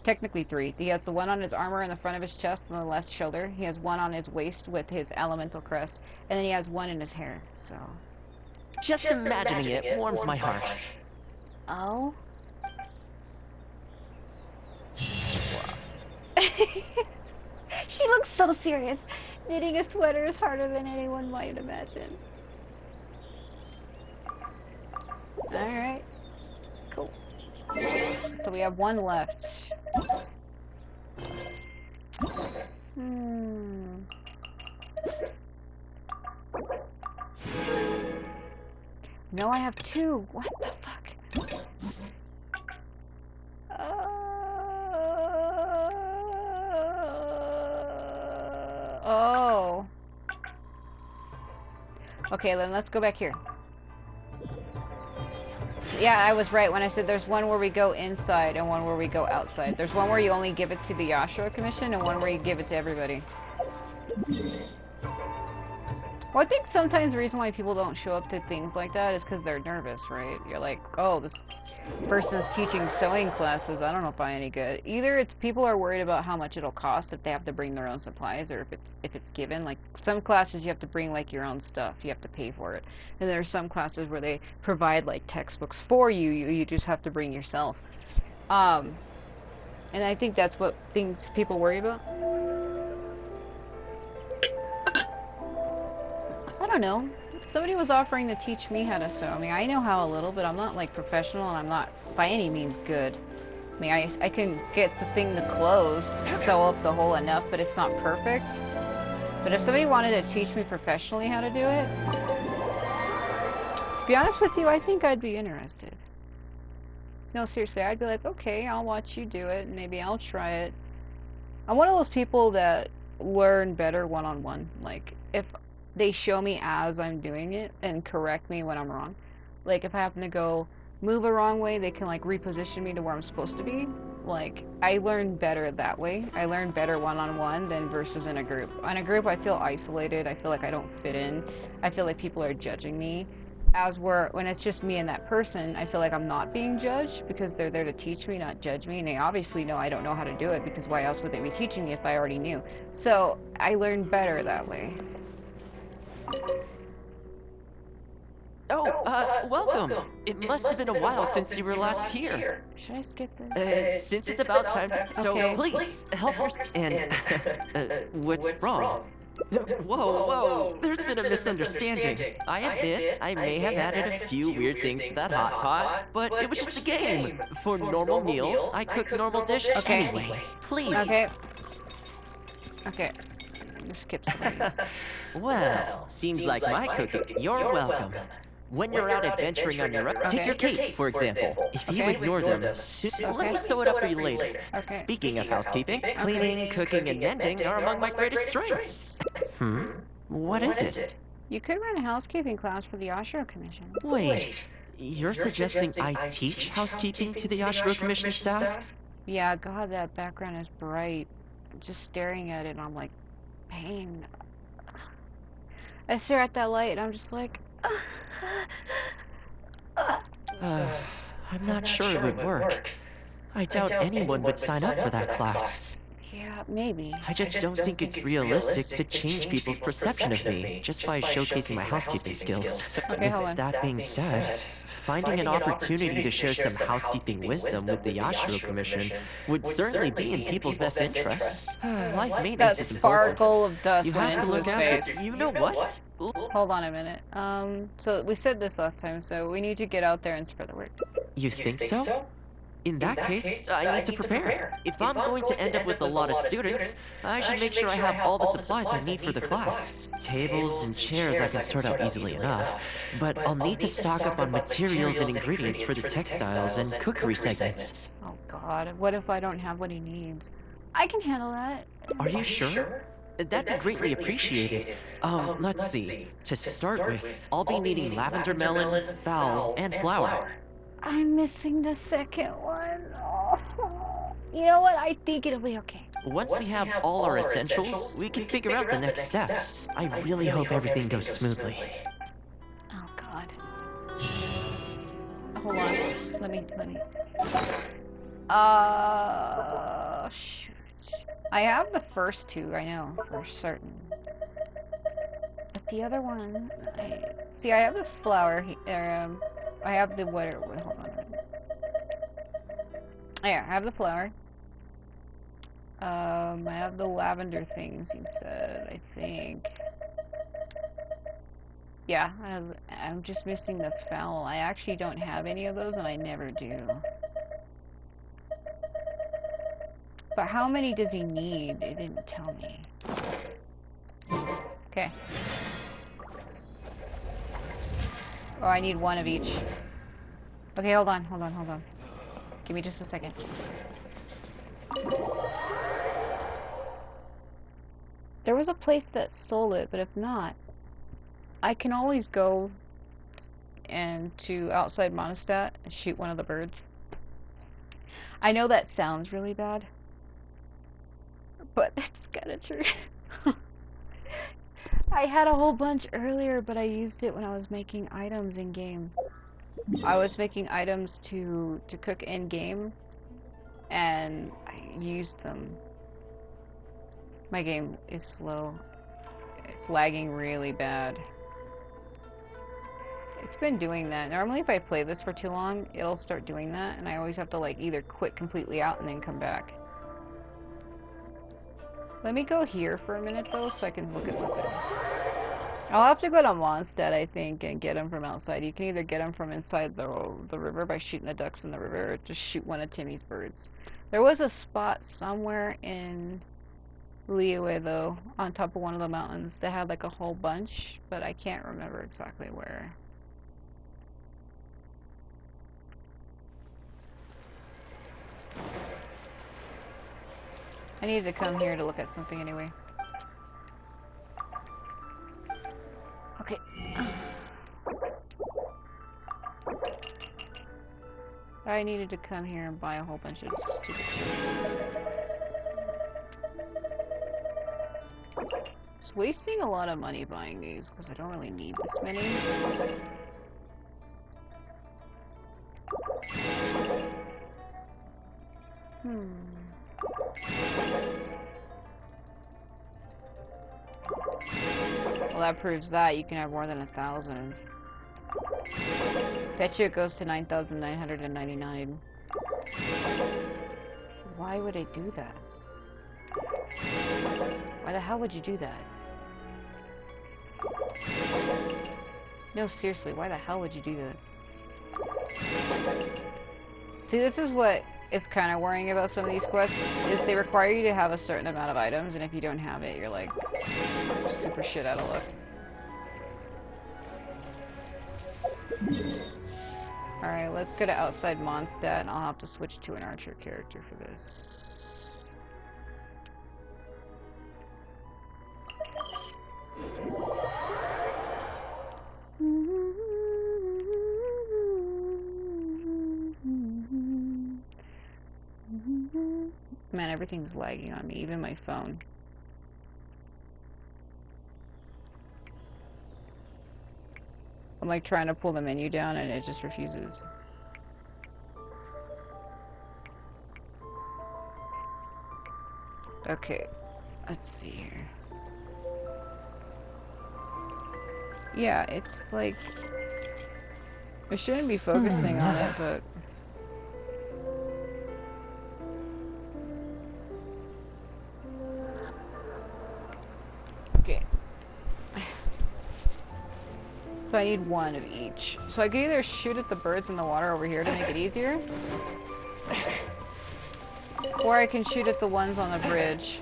Technically 3. He has the one on his armor in the front of his chest on the left shoulder. He has one on his waist with his elemental crest. And then he has one in his hair, so... Just imagining it warms my heart. Oh? She looks so serious. Knitting a sweater is harder than anyone might imagine. Alright. Cool. So we have 1 left. No, I have 2. What the fuck? Oh. Okay, then let's go back here. Yeah, I was right when I said there's one where we go inside and one where we go outside. There's one where you only give it to the Yashiro Commission and one where you give it to everybody. Well, I think sometimes the reason why people don't show up to things like that is because they're nervous, right? You're like, oh, this person's teaching sewing classes. I don't know if I'm any good. Either it's people are worried about how much it'll cost if they have to bring their own supplies, or if it's given. Like some classes you have to bring like your own stuff. You have to pay for it. And there are some classes where they provide like textbooks for you. You just have to bring yourself. And I think that's what things people worry about. I don't know. Somebody was offering to teach me how to sew. I mean, I know how a little, but I'm not like professional, and I'm not by any means good. I mean, I can get the thing to close, to sew up the hole enough, but it's not perfect. But if somebody wanted to teach me professionally how to do it, to be honest with you, I think I'd be interested. No, seriously, I'd be like, okay, I'll watch you do it, and maybe I'll try it. I'm one of those people that learn better one-on-one. Like, if they show me as I'm doing it and correct me when I'm wrong. Like if I happen to go move a wrong way, they can like reposition me to where I'm supposed to be. Like, I learn better that way. I learn better one-on-one than versus in a group. In a group, I feel isolated. I feel like I don't fit in. I feel like people are judging me. When it's just me and that person, I feel like I'm not being judged because they're there to teach me, not judge me. And they obviously know I don't know how to do it because why else would they be teaching me if I already knew? So, I learn better that way. Oh, welcome. It must have been a while since you were last here. Should I skip this? Since it's about time to... So Okay. please, help your... And... what's wrong? Whoa. There's been a misunderstanding. I admit, I may have added a few weird things to that hot pot, but it was just a game. For normal meals, I cook normal dish anyway. Please. Okay. Just skip some of these. Well, seems like my cooking. You're welcome. When you're out adventuring on your own, take your cape, for example. If you ignore them, let me sew it up for you later. Speaking of housekeeping, cleaning, cooking, and mending are among my greatest strengths. What is it? You could run a housekeeping class for the Ashura Commission. Wait, you're suggesting I teach housekeeping to the Ashura Commission staff? Yeah, God, that background is bright. Just staring at it, I'm like, pain. I stare at that light, and I'm just like... I'm not sure it would work. I doubt anyone would sign up for that class. Yeah, maybe. I just don't think it's realistic to change people's perception of me just by showcasing my housekeeping skills. Okay, hold on. That being said, finding an opportunity to share some housekeeping wisdom with the Ashura Commission would certainly be in people's best interests. Life maintenance is important. Sparkle of dust You went have to into look his after... face. You know what? Hold on a minute. So we said this last time, so we need to get out there and spread the word. You think so? In that case, I need to prepare. If I'm going to end up with a lot of students, I should make sure I have all the supplies I need for the class. Tables and chairs I can sort out easily enough, but I'll need to stock up on materials and ingredients for the textiles and cookery segments. Oh God, what if I don't have what he needs? I can handle that. Are you sure? That'd be greatly appreciated. Let's see. To start with, I'll be needing lavender melon, fowl, and flour. I'm missing the second one. Oh. You know what? I think it'll be okay. Once we have all our essentials, we can figure out the next steps. I really hope everything goes smoothly. Oh God. Hold on. Let me. Shoot. I have the first two, I know, for certain. But the other one, I have the flour, I have the, hold on a minute. Yeah, I have the flour. I have the lavender things he said, I think. Yeah, I'm just missing the fowl. I actually don't have any of those, and I never do. But how many does he need? It didn't tell me. Okay. Oh, I need one of each. Okay, hold on. Give me just a second. There was a place that sold it, but if not, I can always go to outside Mondstadt and shoot one of the birds. I know that sounds really bad, but it's kind of true. I had a whole bunch earlier, but I used it when I was making items in game. I was making items to cook in game, and I used them. My game is slow. It's lagging really bad. It's been doing that. Normally if I play this for too long, it'll start doing that, and I always have to like either quit completely out and then come back. Let me go here for a minute though, so I can look at something. I'll have to go to Mondstadt, I think, and get them from outside. You can either get them from inside the river by shooting the ducks in the river, or just shoot one of Timmy's birds. There was a spot somewhere in Liyue, though, on top of one of the mountains, that had like a whole bunch, but I can't remember exactly where. I need to come here to look at something anyway. Okay. I needed to come here and buy a whole bunch of stupid shit. Just wasting a lot of money buying these because I don't really need this many. Well, that proves that you can have more than 1,000. Bet you it goes to 9,999. Why would I do that? Why the hell would you do that? No, seriously, why the hell would you do that? See, this is what is kind of worrying about some of these quests, is they require you to have a certain amount of items, and if you don't have it, you're like super shit out of luck. Alright, let's go to outside Mondstadt, and I'll have to switch to an archer character for this. Man, everything's lagging on me, even my phone. I'm like trying to pull the menu down and it just refuses. Okay, let's see here. Yeah, it's like I shouldn't be focusing on it, but okay. So I need one of each. So I could either shoot at the birds in the water over here to make it easier, or I can shoot at the ones on the bridge.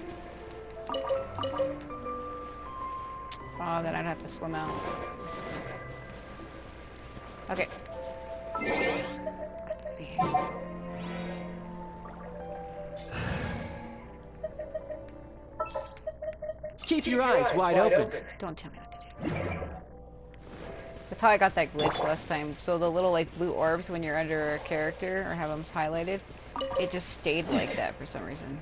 Oh, then I'd have to swim out. Okay. Let's see. Keep your eyes wide open. Don't tell me what to do. That's how I got that glitch last time. So the little like blue orbs when you're under a character or have them highlighted, it just stayed like that for some reason.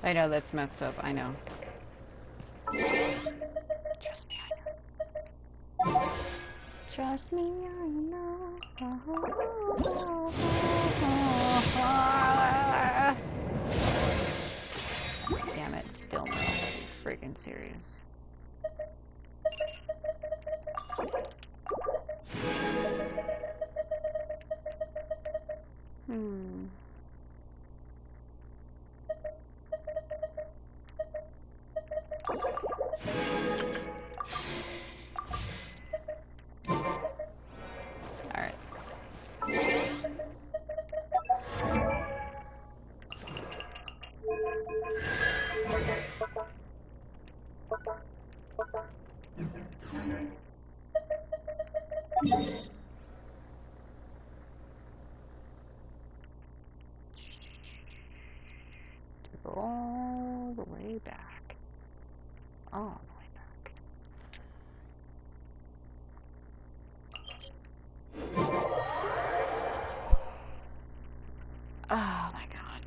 I know that's messed up, I know. Trust me, I know. Trust me, I know. Damn it, still no. Are you freaking serious? Alright. All the way back. All the way back. Oh my god.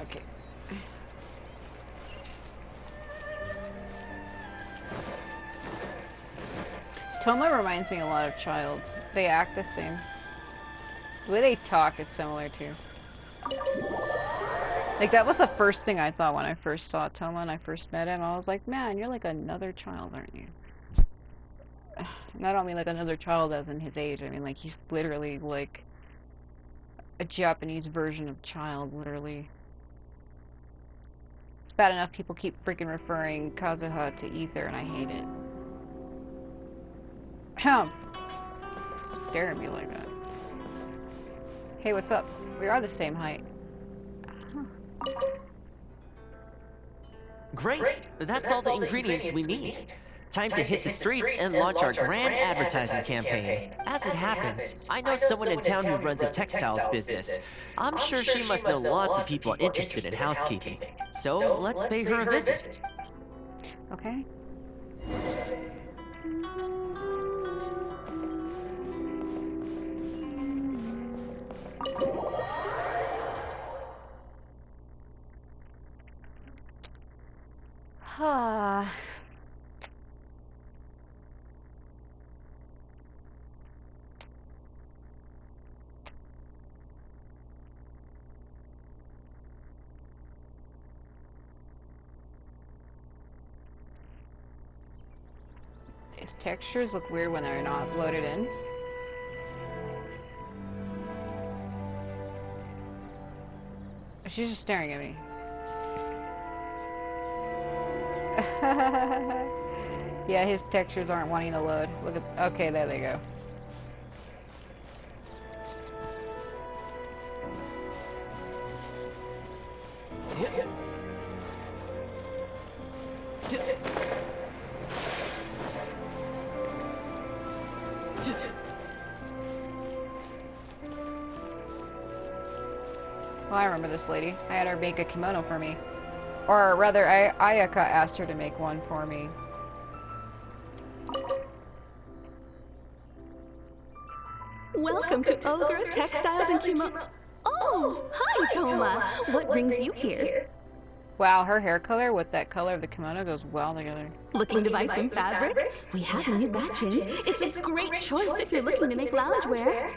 Okay. Thoma reminds me a lot of Child. They act the same. The way they talk is similar too. Like that was the first thing I thought when I first saw Thoma and I first met him. I was like, man, you're like another Child, aren't you? And I don't mean like another Child as in his age. I mean like he's literally like a Japanese version of Child, literally. It's bad enough people keep freaking referring Kazuha to Ether and I hate it. Stare at me like that. Hey, what's up? We are the same height. Great! That's all the ingredients we need. Time to hit the streets and launch our grand advertising campaign. As it happens, I know someone in town who runs a textiles business. I'm sure she must know lots of people interested in housekeeping. So let's pay her a visit. Okay. These textures look weird when they're not loaded in. She's just staring at me. Yeah, his textures aren't wanting to load. Look at, okay, there they go. Well, I remember this lady. I had her make a kimono for me. Or rather, Ayaka asked her to make one for me. Welcome to Ogre Textiles and Kimono. Oh, hi, Thoma. What brings you here? Wow, her hair color with that color of the kimono goes well together. Looking to buy some fabric? We have a new batch in. It's a great choice if you're looking to make loungewear.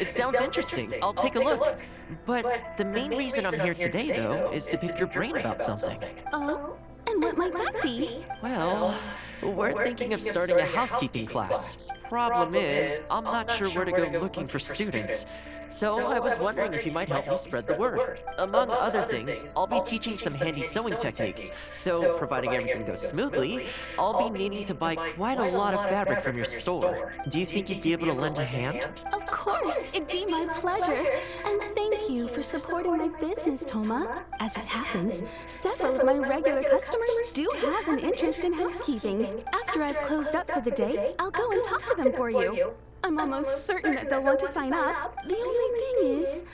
It sounds interesting. I'll take a look. But the main reason I'm here today, though, is to pick your brain about something. Oh? And what might that be? Well, we're thinking of starting a housekeeping class. Problem is, I'm not sure where to go looking for students. So I was wondering if you might help me spread the word. Among other things, I'll be teaching some handy sewing techniques. So, providing everything goes smoothly, I'll be needing to buy quite a lot of fabric from your store. Do you think you'd be able to lend a hand? Of course, it'd be my pleasure. And thank you for supporting my business, Thoma. As it happens, several of my regular customers do have an interest in housekeeping. After I've closed up for the day, I'll go and talk to them for you. I'm almost certain that they'll want to sign up. The only thing is,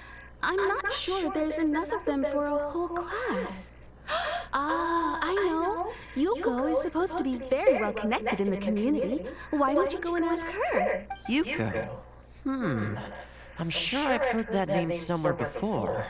I'm not sure there's enough of them for a whole class. Ah, I know. Yuko is supposed to be very well connected in the community. Why don't you go and ask her? Yuko? I'm sure I've heard that name somewhere before.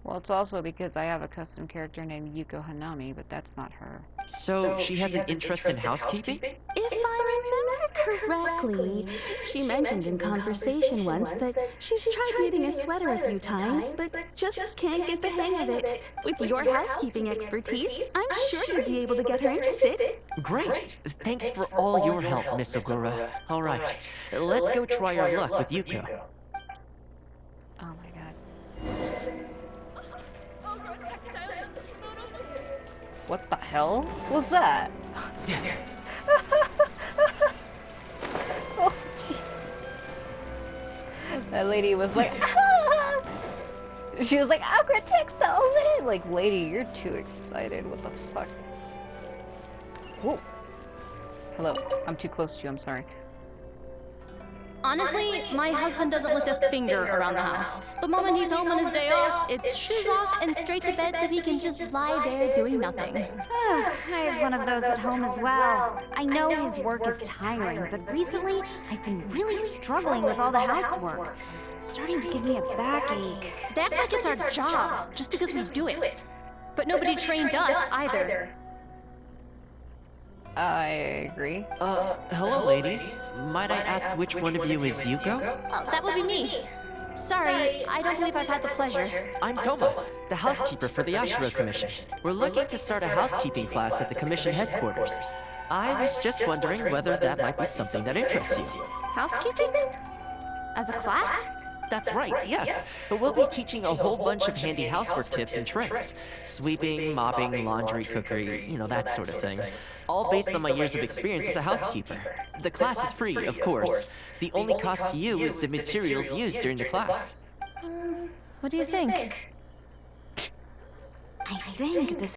Well, it's also because I have a custom character named Yuko Hanami, but that's not her. So she has an interest in housekeeping? If I remember correctly, she mentioned in conversation once that she's tried knitting a sweater a few times, but just can't get the hang of it. With your housekeeping expertise, I'm sure you'd be able to get her interested. Great! Thanks for all your help, Miss Ogura. All right, let's go try our luck with Yuko. Oh my god. What the hell was that? Oh, jeez. That lady was like, ah! She was like, Aqua Textiles! Like, lady, you're too excited. What the fuck? Whoa. Hello. I'm too close to you. I'm sorry. Honestly, my husband doesn't lift a finger around the house. The moment he's home on his day off, it's shoes off and straight to bed so he can just lie there doing nothing. I have one of those at home as well. I know his work is tiring, but recently I've been really struggling with all the housework. It's starting to give me a backache. They act like it's our job, just because we do it. But nobody trained us either. I agree. Hello, ladies. Might I ask which one of you is Yuko? That would be me. Sorry, I don't believe I've had the pleasure. I'm Thoma, the housekeeper for the Ashiro Commission. We're looking to start a housekeeping class at the Commission headquarters. I was just wondering whether that might be something that interests you. Housekeeping? As a class? That's right, yes. But we'll be teaching a whole bunch of handy housework tips and tricks. Sweeping, mopping, laundry, cookery, you know, that sort of thing. All based on my years of experience as a housekeeper. The class is free, of course. The only cost to you is the materials used during the class. What do you think? I think this